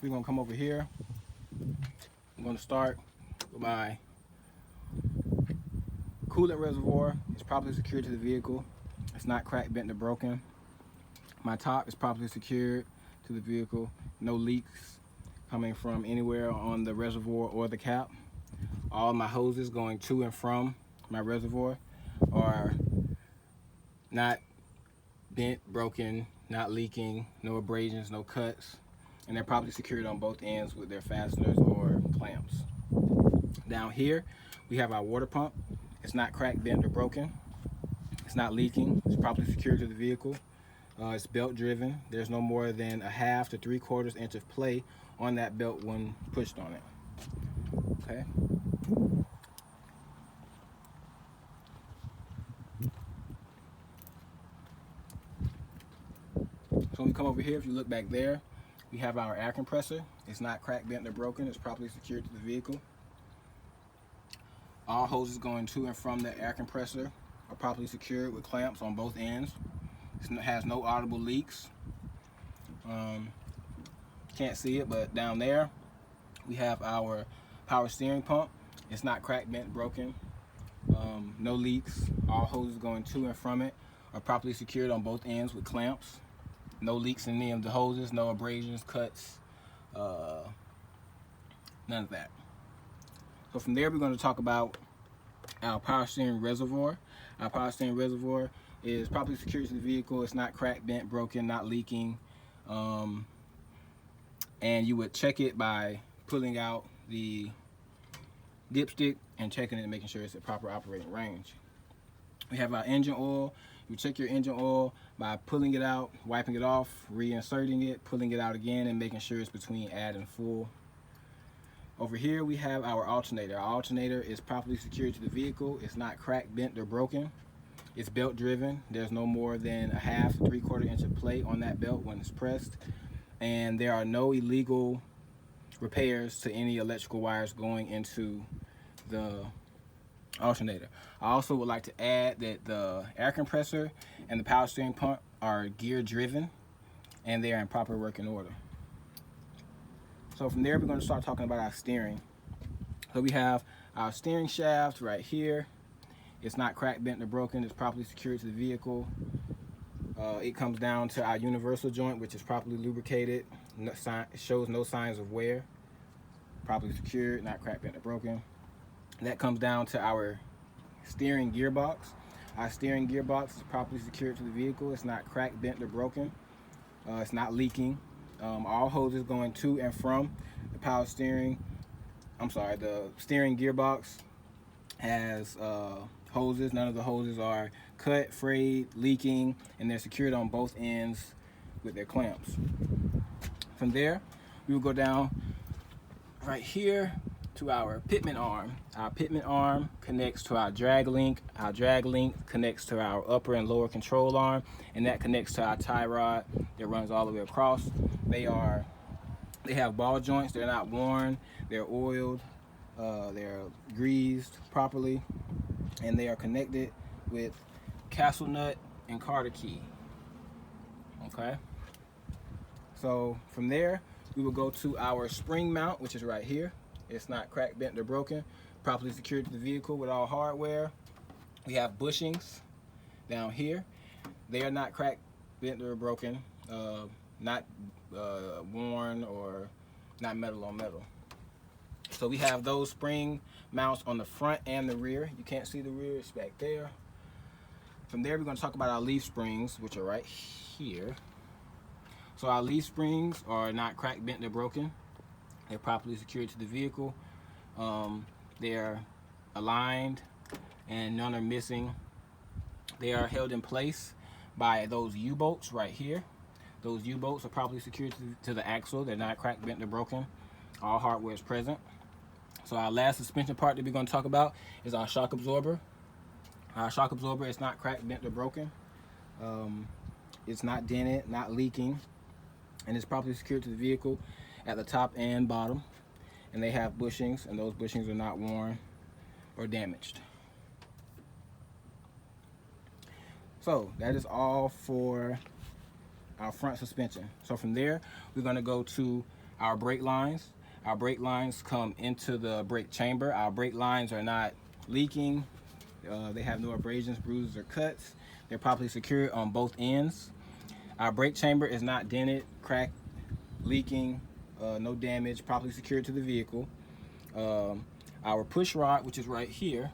we're gonna come over here. I'm gonna start with my coolant reservoir. It's properly secured to the vehicle. It's not cracked, bent, or broken. My top is properly secured to the vehicle. No leaks coming from anywhere on the reservoir or the cap. All my hoses going to and from my reservoir are not bent, broken, not leaking, no abrasions, no cuts, and they're properly secured on both ends with their fasteners or clamps. Down here, we have our water pump. It's not cracked, bent, or broken. It's not leaking. It's properly secured to the vehicle. It's belt driven. There's no more than a 1/2 to 3/4 inch of play on that belt when pushed on it. Okay. So when we come over here, if you look back there, we have our air compressor. It's not cracked, bent, or broken. It's properly secured to the vehicle. All hoses going to and from the air compressor are properly secured with clamps on both ends. It has no audible leaks. Can't see it, but down there we have our power steering pump. It's not cracked, bent, broken. No leaks. All hoses going to and from it are properly secured on both ends with clamps. No leaks in any of the hoses, no abrasions, cuts, none of that. So from there, we're going to talk about our power steering reservoir. Our power steering reservoir is properly secured to the vehicle. It's not cracked, bent, broken, not leaking. And you would check it by pulling out the dipstick and checking it and making sure it's at proper operating range. We have our engine oil. You check your engine oil by pulling it out, wiping it off, reinserting it, pulling it out again, and making sure it's between add and full. Over here we have our alternator. Our alternator is properly secured to the vehicle. It's not cracked, bent, or broken. It's belt driven. There's no more than a 1/2 to 3/4 inch of play on that belt when it's pressed. And there are no illegal repairs to any electrical wires going into the alternator. I also would like to add that the air compressor and the power steering pump are gear driven and they are in proper working order. So from there, we're going to start talking about our steering. So we have our steering shaft right here. It's not cracked, bent, or broken. It's properly secured to the vehicle. It comes down to our universal joint, which is properly lubricated. It shows no signs of wear. Properly secured, not cracked, bent, or broken. That comes down to our steering gearbox. Our steering gearbox is properly secured to the vehicle. It's not cracked, bent, or broken. It's not leaking. All hoses going to and from the the steering gearbox has hoses. None of the hoses are cut, frayed, leaking, and they're secured on both ends with their clamps. From there, we will go down right here to our pitman arm. Our pitman arm connects to our drag link. Our drag link connects to our upper and lower control arm, and that connects to our tie rod that runs all the way across. They have ball joints. They're not worn. They're oiled. They're greased properly, and they are connected with castle nut and Carter key. Okay. So from there, we will go to our spring mount, which is right here. It's not cracked, bent, or broken. Properly secured to the vehicle with all hardware. We have bushings down here. They are not cracked, bent, or broken. Not worn or not metal on metal. So we have those spring mounts on the front and the rear. You can't see the rear, it's back there. From there, we're going to talk about our leaf springs, which are right here. So our leaf springs are not cracked, bent, or broken. They're properly secured to the vehicle. They're aligned and none are missing. They are held in place by those U-bolts right here. Those U-bolts are properly secured to the axle. They're not cracked, bent, or broken. All hardware is present. So our last suspension part that we're going to talk about is our shock absorber. Our shock absorber is not cracked, bent, or broken. It's not dented, not leaking, and it's properly secured to the vehicle at the top and bottom. And they have bushings, and those bushings are not worn or damaged. So that is all for our front suspension. So from there, we're going to go to Our brake lines. Our brake lines come into the brake chamber. Our brake lines are not leaking. They have no abrasions, bruises, or cuts. They're properly secured on both ends. Our brake chamber is not dented, cracked, leaking, no damage, properly secured to the vehicle. Our push rod, which is right here,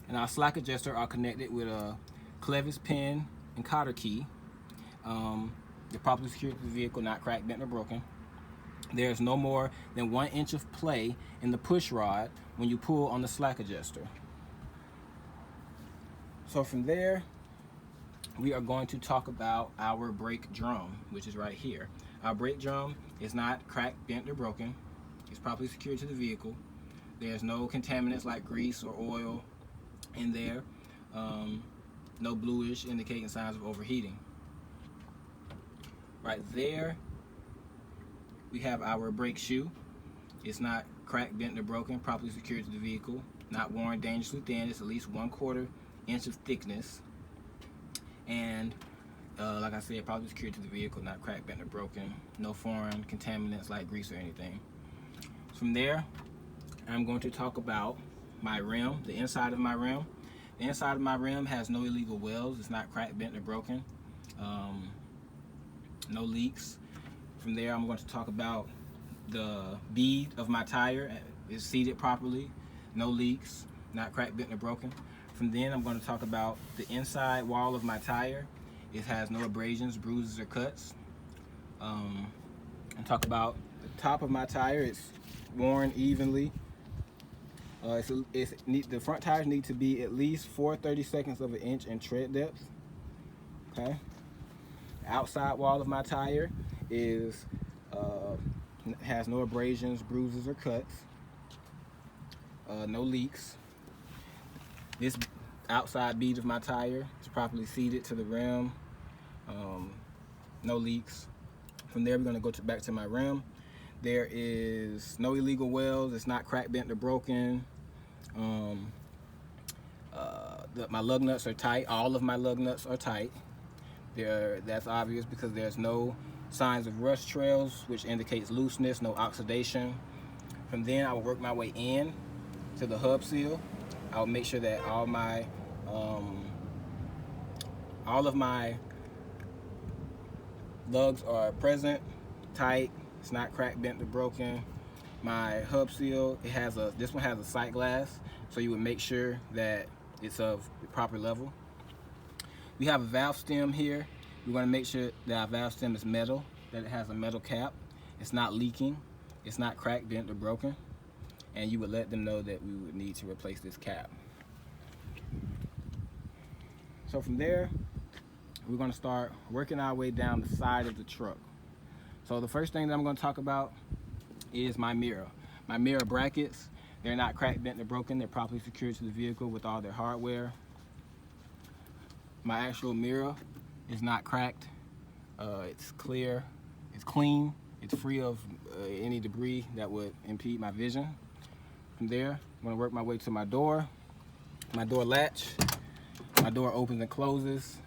and our slack adjuster are connected with a clevis pin and cotter key. They're properly secured to the vehicle, not cracked, bent, or broken. There's no more than 1 inch of play in the push rod when you pull on the slack adjuster. So from there, we are going to talk about our brake drum, which is right here. Our brake drum is not cracked, bent, or broken. It's properly secured to the vehicle. There's no contaminants like grease or oil in there. No bluish indicating signs of overheating. Right there, we have our brake shoe. It's not cracked, bent, or broken, properly secured to the vehicle. Not worn dangerously thin. It's at least 1/4 inch of thickness. And like I said, probably secured to the vehicle, not cracked, bent, or broken. No foreign contaminants like grease or anything. From there, I'm going to talk about my rim, the inside of my rim. The inside of my rim has no illegal welds. It's not cracked, bent, or broken. No leaks. From there, I'm going to talk about the bead of my tire. It's seated properly, no leaks, not cracked, bent, or broken. From then, I'm going to talk about the inside wall of my tire. It has no abrasions, bruises, or cuts. And talk about the top of my tire. It's worn evenly. The front tires need to be at least 4/32 of an inch in tread depth. Okay. The outside wall of my tire is has no abrasions, bruises, or cuts. No leaks. This outside bead of my tire is properly seated to the rim. No leaks. From there, we're going to go back to my rim. There is no illegal welds. It's not cracked, bent, or broken. My lug nuts are tight. All of my lug nuts are tight. That's obvious because there's no signs of rust trails, which indicates looseness, no oxidation. From then, I will work my way in to the hub seal. I'll make sure that all of my lugs are present, tight. It's not cracked, bent, or broken. My hub seal, this one has a sight glass, so you would make sure that it's of the proper level. We have a valve stem here. We want to make sure that our valve stem is metal, that it has a metal cap. It's not leaking. It's not cracked, bent, or broken. And you would let them know that we would need to replace this cap. So from there, we're going to start working our way down the side of the truck. So the first thing that I'm going to talk about is my mirror. My mirror brackets, they're not cracked, bent, or broken. They're properly secured to the vehicle with all their hardware. My actual mirror is not cracked. It's clear, it's clean, it's free of any debris that would impede my vision. From there, I'm going to work my way to my door latch. My door opens and closes.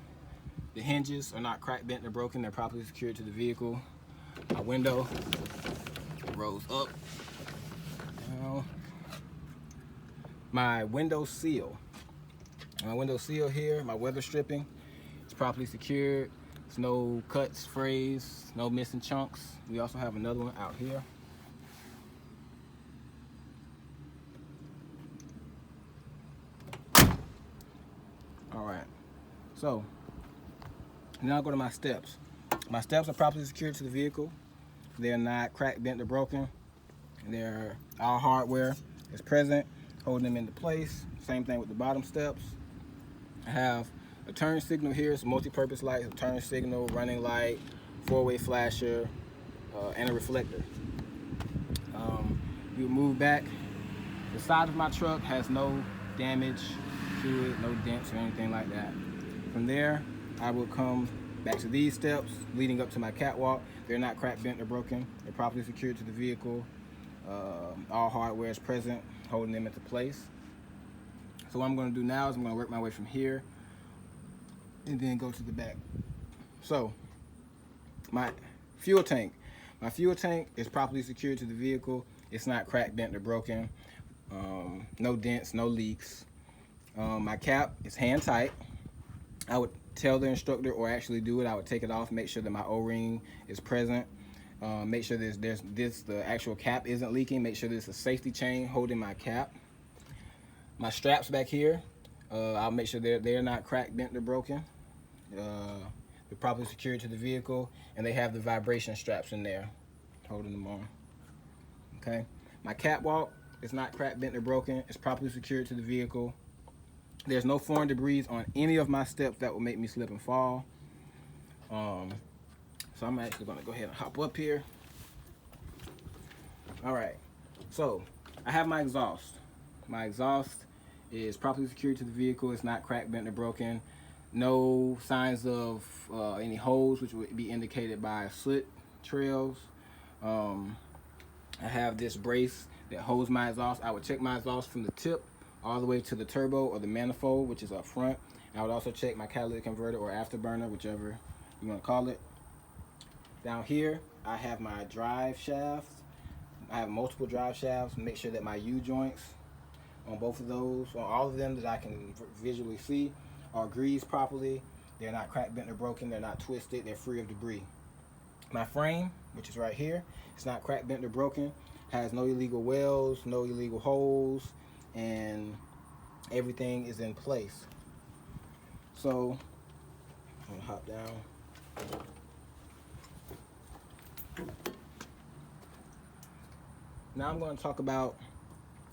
The hinges are not cracked, bent, or broken. They're properly secured to the vehicle. My window rolls up. Down. My window seal. My window seal here, my weather stripping, it's properly secured. There's no cuts, frays, no missing chunks. We also have another one out here. All right, so now I'll go to my steps. My steps are properly secured to the vehicle. They're not cracked, bent, or broken. They're all hardware is present, holding them into place. Same thing with the bottom steps. I have a turn signal here. It's a multi-purpose light, a turn signal, running light, four-way flasher, and a reflector. You move back. The side of my truck has no damage to it, no dents or anything like that. From there, I will come back to these steps leading up to my catwalk. They're not cracked, bent, or broken. They're properly secured to the vehicle. All hardware is present, holding them into place. So what I'm going to do now is I'm going to work my way from here and then go to the back. So my fuel tank. My fuel tank is properly secured to the vehicle. It's not cracked, bent, or broken. No dents, no leaks. My cap is hand tight. I would tell the instructor, or actually do it, I would take it off, make sure that my O-ring is present. Make sure the actual cap isn't leaking. Make sure there's a safety chain holding my cap. My straps back here, I'll make sure they're not cracked, bent, or broken. They're properly secured to the vehicle, and they have the vibration straps in there holding them on. Okay, my catwalk is not cracked, bent, or broken. It's properly secured to the vehicle. There's no foreign debris on any of my steps that will make me slip and fall. So I'm actually gonna go ahead and hop up here. All right, so I have my exhaust. My exhaust is properly secured to the vehicle. It's not cracked, bent, or broken. No signs of any holes, which would be indicated by soot trails. I have this brace that holds my exhaust. I would check my exhaust from the tip all the way to the turbo or the manifold, which is up front. I would also check my catalytic converter or afterburner, whichever you want to call it. Down here, I have my drive shafts. I have multiple drive shafts. Make sure that my U-joints on both of those, on all of them that I can visually see, are greased properly. They're not cracked, bent, or broken. They're not twisted. They're free of debris. My frame, which is right here, it's not cracked, bent, or broken. Has no illegal welds, no illegal holes, and everything is in place. So I'm gonna hop down. Now I'm going to talk about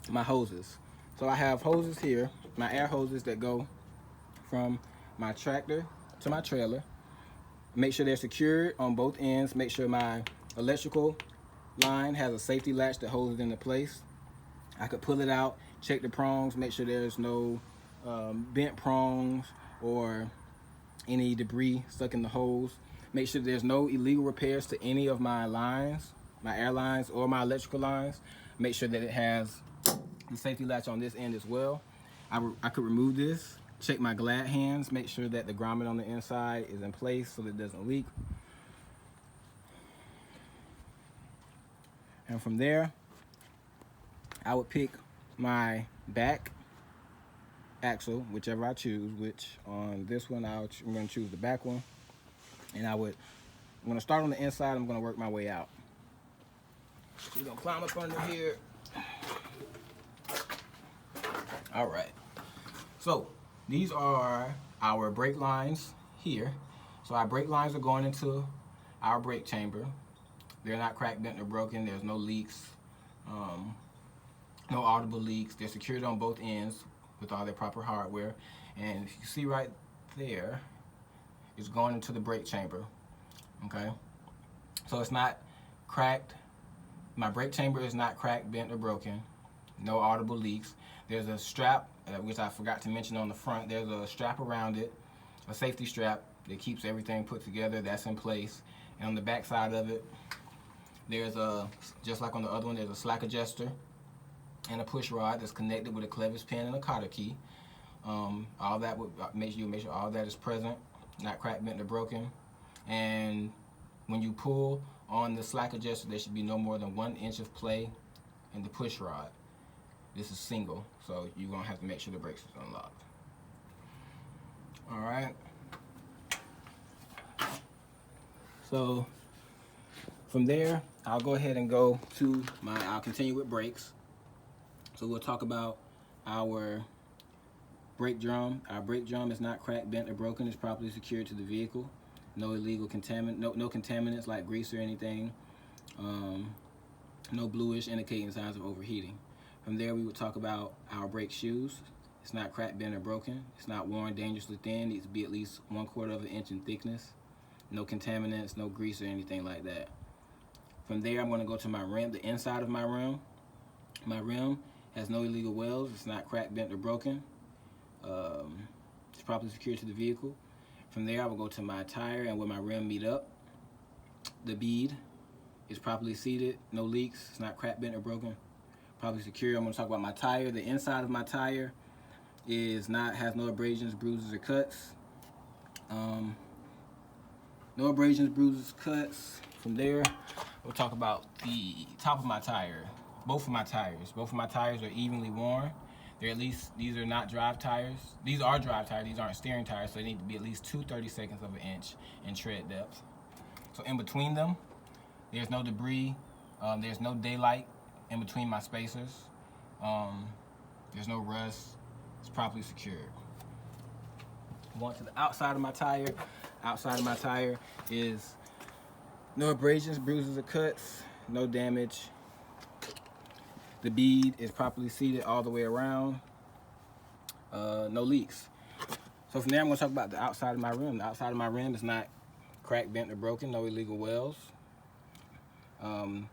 my hoses. So I have hoses here, my air hoses that go from my tractor to my trailer. Make sure they're secured on both ends. Make sure my electrical line has a safety latch that holds it into place. I could pull it out, check the prongs, make sure there's no bent prongs or any debris stuck in the hose. Make sure there's no illegal repairs to any of my lines, my air lines or my electrical lines. Make sure that it has the safety latch on this end as well. I could remove this, check my glad hands, make sure that the grommet on the inside is in place so that it doesn't leak. And from there, I would pick my back axle, whichever I choose, which on this one, I'm going to choose the back one. And I'm going to start on the inside, I'm going to work my way out. So we're going to climb up under here. All right. So these are our brake lines here. So our brake lines are going into our brake chamber. They're not cracked, bent, or broken. There's no leaks, no audible leaks. They're secured on both ends with all their proper hardware. And if you see right there, it's going into the brake chamber, okay? So it's not cracked. My brake chamber is not cracked, bent, or broken. No audible leaks. There's a strap, which I forgot to mention on the front. There's a strap around it, a safety strap that keeps everything put together. That's in place. And on the back side of it, there's just like on the other one, there's a slack adjuster and a push rod that's connected with a clevis pin and a cotter key. All that would make sure all that is present, not cracked, bent, or broken. And when you pull on the slack adjuster, there should be no more than 1 inch of play in the push rod. This is single, so you're gonna have to make sure the brakes is unlocked. All right. So from there, I'll go ahead and go to I'll continue with brakes. So we'll talk about our brake drum. Our brake drum is not cracked, bent, or broken. It's properly secured to the vehicle. No illegal no contaminants like grease or anything. No bluish indicating signs of overheating. From there, we would talk about our brake shoes. It's not cracked, bent, or broken. It's not worn dangerously thin. It needs to be at least 1/4 of an inch in thickness. No contaminants, no grease or anything like that. From there, I'm going to go to my rim, the inside of my rim. My rim has no illegal welds. It's not cracked, bent, or broken. It's properly secured to the vehicle. From there, I will go to my tire and where my rim meet up. The bead is properly seated, no leaks. It's not cracked, bent, or broken. Properly secure. I'm going to talk about my tire. The inside of my tire has no abrasions, bruises, or cuts. No abrasions, bruises, cuts. From there, we'll talk about the top of my tire. Both of my tires are evenly worn. They're at least, these are not drive tires. These are drive tires, these aren't steering tires, so they need to be at least 2/32 of an inch in tread depth. So in between them, there's no debris, there's no daylight in between my spacers. There's no rust, it's properly secured. Going to the outside of my tire. Outside of my tire is no abrasions, bruises, or cuts, no damage. The bead is properly seated all the way around. No leaks. So from there, I'm going to talk about the outside of my rim. The outside of my rim is not cracked, bent, or broken. No illegal welds. I'm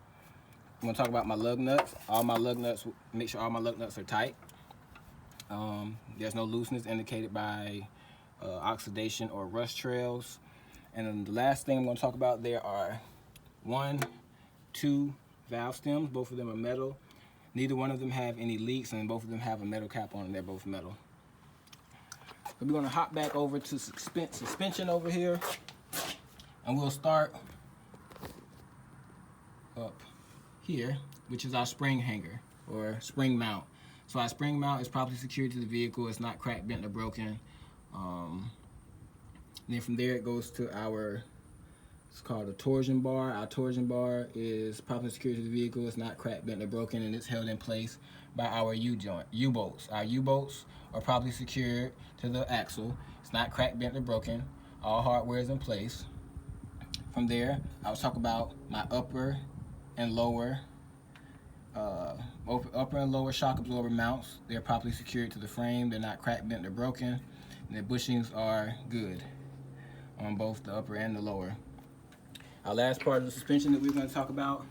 going to talk about my lug nuts. All my lug nuts, make sure all my lug nuts are tight. There's no looseness indicated by oxidation or rust trails. And then the last thing I'm going to talk about, there are 1, 2 valve stems. Both of them are metal. Neither one of them have any leaks, and both of them have a metal cap on them. They're both metal. So we're going to hop back over to suspension over here, and we'll start up here, which is our spring hanger or spring mount. So our spring mount is properly secured to the vehicle. It's not cracked, bent, or broken. Then from there it goes to our, it's called a torsion bar. Our torsion bar is properly secured to the vehicle. It's not cracked, bent, or broken, and it's held in place by our U-bolts. Our U-bolts are properly secured to the axle. It's not cracked, bent, or broken. All hardware is in place. From there, I'll talk about my upper and lower shock absorber mounts. They're properly secured to the frame. They're not cracked, bent, or broken. And the bushings are good on both the upper and the lower. Our last part of the suspension that we're going to talk about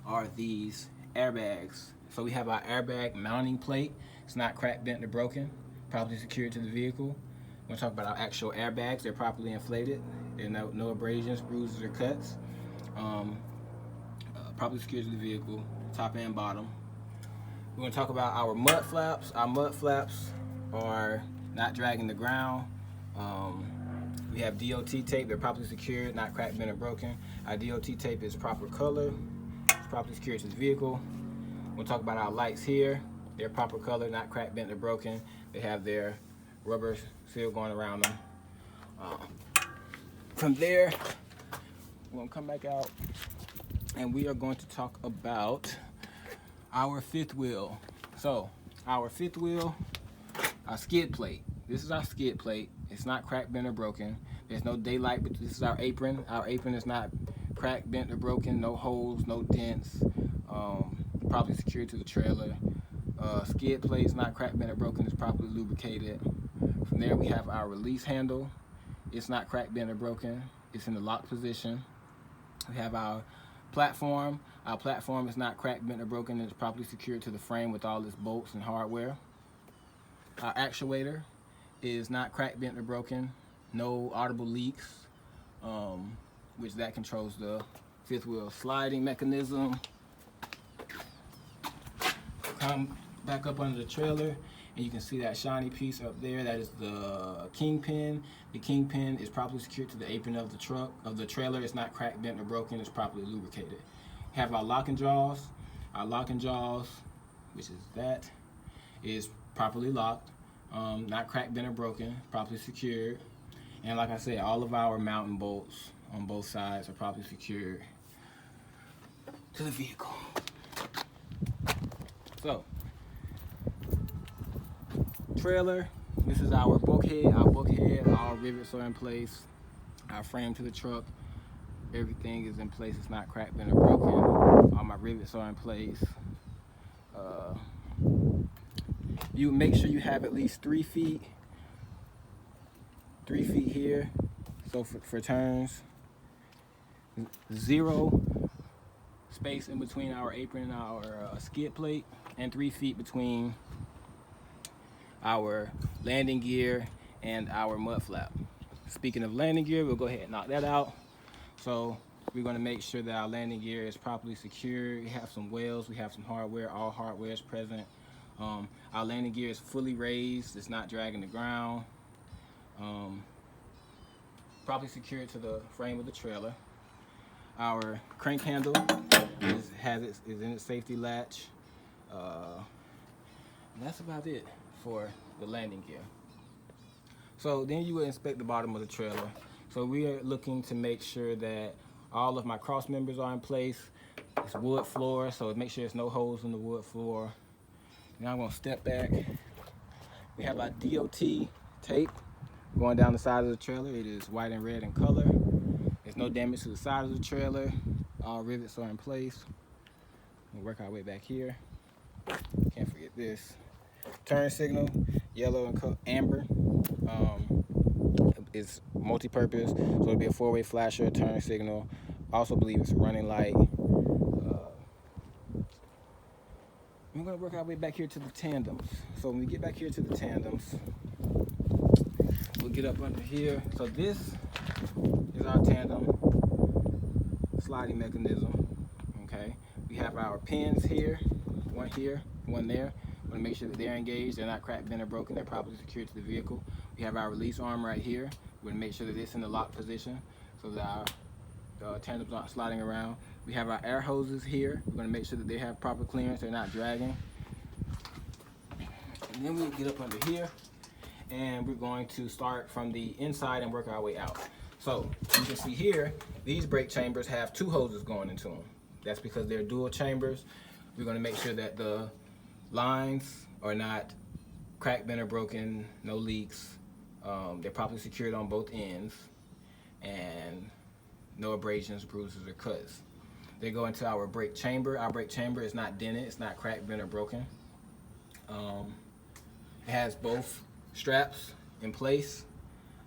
are these airbags. So we have our airbag mounting plate. It's not cracked, bent, or broken. Properly secured to the vehicle. We're going to talk about our actual airbags. They're properly inflated. There are no abrasions, bruises, or cuts. Properly secured to the vehicle, top and bottom. We're going to talk about our mud flaps. Our mud flaps are not dragging the ground. We have DOT tape. They're properly secured, not cracked, bent, or broken. Our DOT tape is proper color. It's properly secured to the vehicle. We'll talk about our lights here. They're proper color, not cracked, bent, or broken. They have their rubber seal going around them. From there, we're going to come back out, and we are going to talk about our fifth wheel. So, our fifth wheel, our skid plate. This is our skid plate. It's not cracked, bent, or broken. There's no daylight, but this is our apron. Our apron is not cracked, bent, or broken. No holes, no dents. Properly secured to the trailer. Skid plate is not cracked, bent, or broken. It's properly lubricated. From there, we have our release handle. It's not cracked, bent, or broken. It's in the lock position. We have our platform. Our platform is not cracked, bent, or broken. It's properly secured to the frame with all its bolts and hardware. Our actuator is not cracked, bent, or broken. No audible leaks, which that controls the fifth wheel sliding mechanism. Come back up under the trailer, and you can see that shiny piece up there. That is the kingpin. The kingpin is properly secured to the apron of the truck, of the trailer. It's not cracked, bent, or broken. It's properly lubricated. We have our locking jaws. Our locking jaws, which is that, is properly locked. Not cracked, bent, or broken, properly secured. And like I said, all of our mounting bolts on both sides are properly secured to the vehicle. So, trailer, this is our bulkhead. Our bulkhead, all rivets are in place. Our frame to the truck, everything is in place. It's not cracked, bent, or broken. All my rivets are in place. You make sure you have at least 3 feet here, so for turns. 0 space in between our apron and our skid plate, and 3 feet between our landing gear and our mud flap. Speaking of landing gear, we'll go ahead and knock that out. So we're going to make sure that our landing gear is properly secured. We have some welds, we have some hardware, all hardware is present. Our landing gear is fully raised, it's not dragging the ground. Properly secured to the frame of the trailer. Our crank handle is in its safety latch. That's about it for the landing gear. So then you would inspect the bottom of the trailer. So we are looking to make sure that all of my cross members are in place. It's wood floor, so make sure there's no holes in the wood floor. Now I'm gonna step back. We have our DOT tape going down the side of the trailer. It is white and red in color. There's no damage to the side of the trailer. All rivets are in place. We'll work our way back here. Can't forget this. Turn signal, yellow and amber. It's multi-purpose, so it'll be a four-way flasher, turn signal. Also believe it's a running light. We're gonna work our way back here to the tandems. So when we get back here to the tandems, we'll get up under here. So this is our tandem sliding mechanism. Okay, we have our pins here, one there. We want to make sure that they're engaged, they're not cracked, bent, or broken, they're properly secured to the vehicle. We have our release arm right here. We want to make sure that it's in the lock position so that our tandems aren't sliding around. We have our air hoses here. We're going to make sure that they have proper clearance, they're not dragging. And then we'll get up under here, and we're going to start from the inside and work our way out. So you can see here, these brake chambers have two hoses going into them. That's because they're dual chambers. We're going to make sure that the lines are not cracked, bent, or broken, no leaks. They're properly secured on both ends, and no abrasions, bruises, or cuts. They go into our brake chamber. Our brake chamber is not dented, it's not cracked, bent, or broken. It has both straps in place,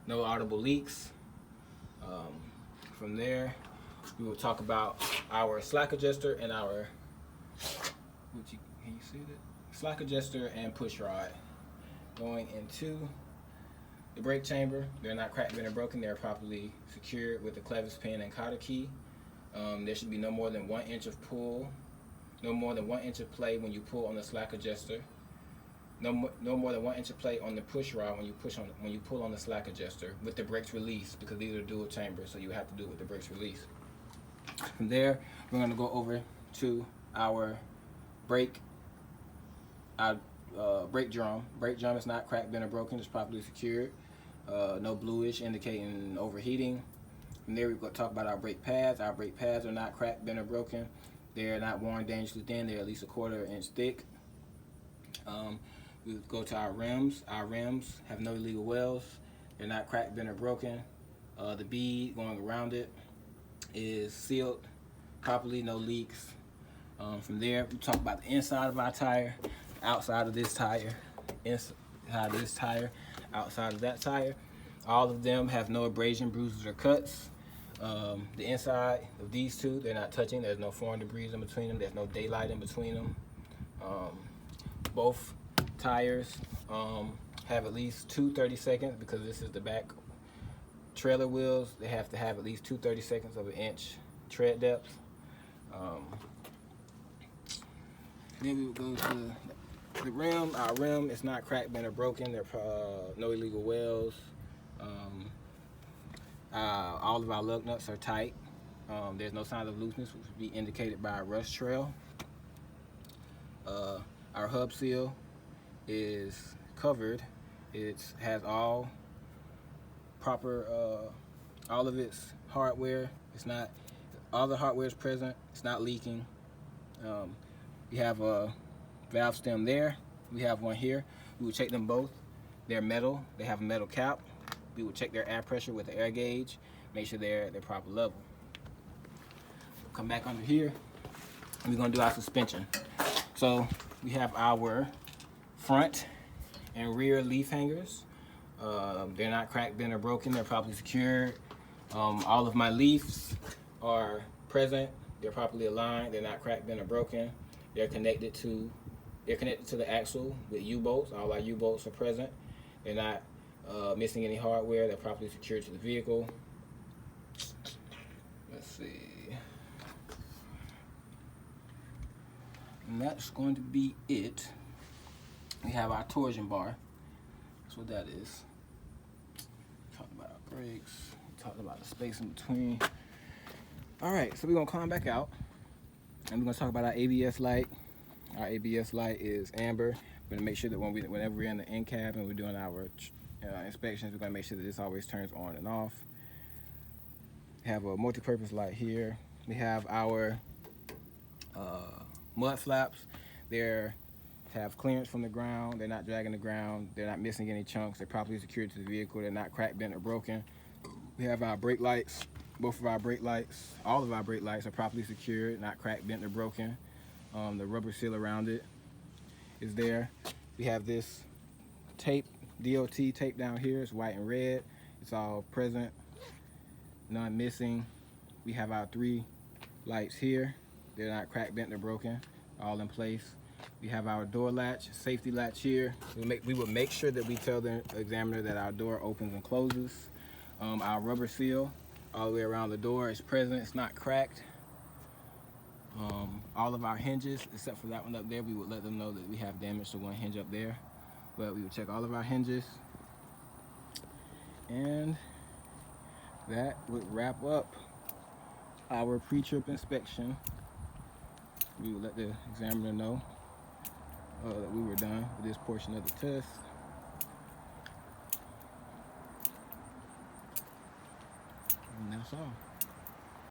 no audible leaks. From there, we will talk about our slack adjuster and our, can you see that? Slack adjuster and push rod going into the brake chamber. They're not cracked, bent, or broken. They're properly secured with the clevis pin and cotter key. There should be no more than 1 inch of pull, no more than 1 inch of play when you pull on the slack adjuster. No more than 1 inch of play on the push rod when you pull on the slack adjuster with the brakes released, because these are dual chambers, so you have to do it with the brakes released. From there, we're going to go over to our brake drum. Brake drum is not cracked, bent, or broken. It's properly secured. No bluish indicating overheating. From there, we're going to talk about our brake pads. Our brake pads are not cracked, bent, or broken. They're not worn dangerously thin. They're at least a 1/4 inch thick. We go to our rims. Our rims have no illegal wells. They're not cracked, bent, or broken. The bead going around it is sealed properly, no leaks. From there, we talk about the inside of our tire, outside of this tire, inside of this tire, outside of that tire. All of them have no abrasion, bruises, or cuts. The inside of these two, they're not touching. There's no foreign debris in between them. There's no daylight in between them. Both tires have at least 2 30-seconds, because this is the back trailer wheels. They have to have at least 2 30-seconds of 1 inch tread depth. Then we will go to the rim. Our rim is not cracked, bent, or broken. There are no illegal wells. All of our lug nuts are tight. There's no sign of looseness, which would be indicated by a rust trail. Our hub seal is covered. It has all proper, all of its hardware. It's not, all the hardware is present. It's not leaking. We have a valve stem there. We have one here. We will check them both. They're metal. They have a metal cap. We will check their air pressure with the air gauge. Make sure they're proper level. We'll come back under here. We're gonna do our suspension. So we have our front and rear leaf hangers. They're not cracked, bent, or broken. They're properly secured. All of my leaves are present. They're properly aligned. They're not cracked, bent, or broken. They're connected to the axle with U-bolts. All our U-bolts are present. They're not missing any hardware. They're properly secured to the vehicle. Let's see. And that's going to be it. We have our torsion bar. That's what that is. Talked about our brakes. Talked about the space in between All right, so we're gonna climb back out, and we're gonna talk about our ABS light. Our ABS light is amber. We're gonna make sure that whenever we're in the in cab and we're doing our inspections, we're gonna make sure that this always turns on and off. We have a multi-purpose light here. We have our mud flaps. They have clearance from the ground. They're not dragging the ground. They're not missing any chunks. They're properly secured to the vehicle. They're not cracked, bent, or broken. We have our brake lights. Both of our brake lights, all of our brake lights are properly secured, not cracked, bent, or broken. The rubber seal around it is there. We have this tape, DOT tape down here. It's white and red. It's all present, none missing. We have our 3 lights here. They're not cracked, bent, or broken, all in place. We have our door latch, safety latch here. We will make sure that we tell the examiner that our door opens and closes. Our rubber seal all the way around the door is present. It's not cracked. All of our hinges, except for that one up there, we would let them know that we have damage to one hinge up there. But we would check all of our hinges. And that would wrap up our pre-trip inspection. We would let the examiner know that we were done with this portion of the test. And that's all.